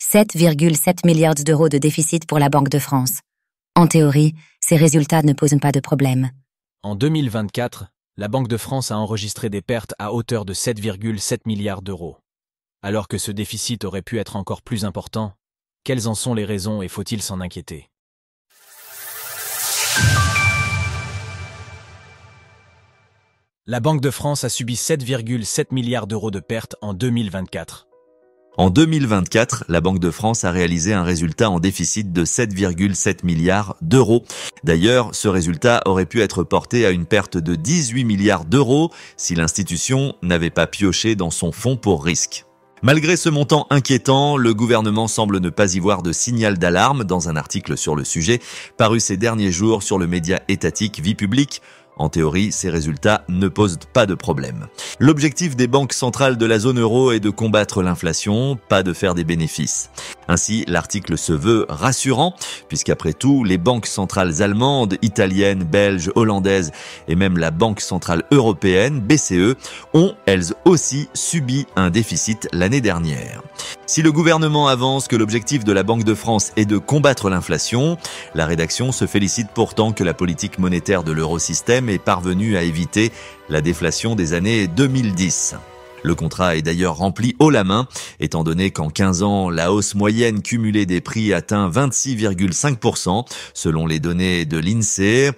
7,7 milliards d'euros de déficit pour la Banque de France. En théorie, ces résultats ne posent pas de problème. En 2024, la Banque de France a enregistré des pertes à hauteur de 7,7 milliards d'euros. Alors que ce déficit aurait pu être encore plus important, quelles en sont les raisons et faut-il s'en inquiéter? La Banque de France a subi 7,7 milliards d'euros de pertes en 2024. En 2024, la Banque de France a réalisé un résultat en déficit de 7,7 milliards d'euros. D'ailleurs, ce résultat aurait pu être porté à une perte de 18 milliards d'euros si l'institution n'avait pas pioché dans son fonds pour risque. Malgré ce montant inquiétant, le gouvernement semble ne pas y voir de signal d'alarme dans un article sur le sujet paru ces derniers jours sur le média étatique Vie Publique. En théorie, ces résultats ne posent pas de problème. L'objectif des banques centrales de la zone euro est de combattre l'inflation, pas de faire des bénéfices. Ainsi, l'article se veut rassurant, puisqu'après tout, les banques centrales allemandes, italiennes, belges, hollandaises et même la Banque centrale européenne, BCE, ont elles aussi subi un déficit l'année dernière. Si le gouvernement avance que l'objectif de la Banque de France est de combattre l'inflation, la rédaction se félicite pourtant que la politique monétaire de l'eurosystème est parvenue à éviter la déflation des années 2010. Le contrat est d'ailleurs rempli haut la main, étant donné qu'en 15 ans, la hausse moyenne cumulée des prix atteint 26,5%, selon les données de l'INSEE.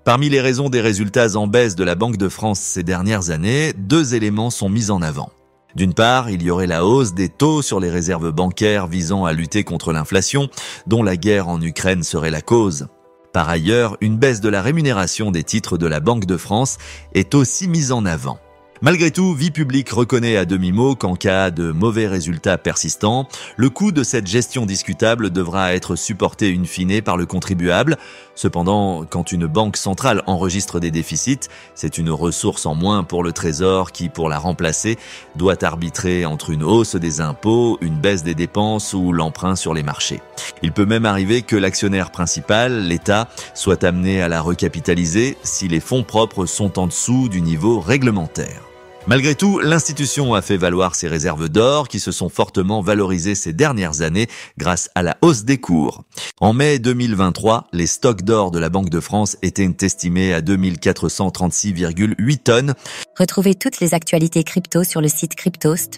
Parmi les raisons des résultats en baisse de la Banque de France ces dernières années, 2 éléments sont mis en avant. D'une part, il y aurait la hausse des taux sur les réserves bancaires visant à lutter contre l'inflation, dont la guerre en Ukraine serait la cause. Par ailleurs, une baisse de la rémunération des titres de la Banque de France est aussi mise en avant. Malgré tout, Vie Publique reconnaît à demi-mot qu'en cas de mauvais résultats persistants, le coût de cette gestion discutable devra être supporté in fine par le contribuable. Cependant, quand une banque centrale enregistre des déficits, c'est une ressource en moins pour le Trésor qui, pour la remplacer, doit arbitrer entre une hausse des impôts, une baisse des dépenses ou l'emprunt sur les marchés. Il peut même arriver que l'actionnaire principal, l'État, soit amené à la recapitaliser si les fonds propres sont en dessous du niveau réglementaire. Malgré tout, l'institution a fait valoir ses réserves d'or qui se sont fortement valorisées ces dernières années grâce à la hausse des cours. En mai 2023, les stocks d'or de la Banque de France étaient estimés à 2436,8 tonnes. Retrouvez toutes les actualités crypto sur le site cryptost.fr.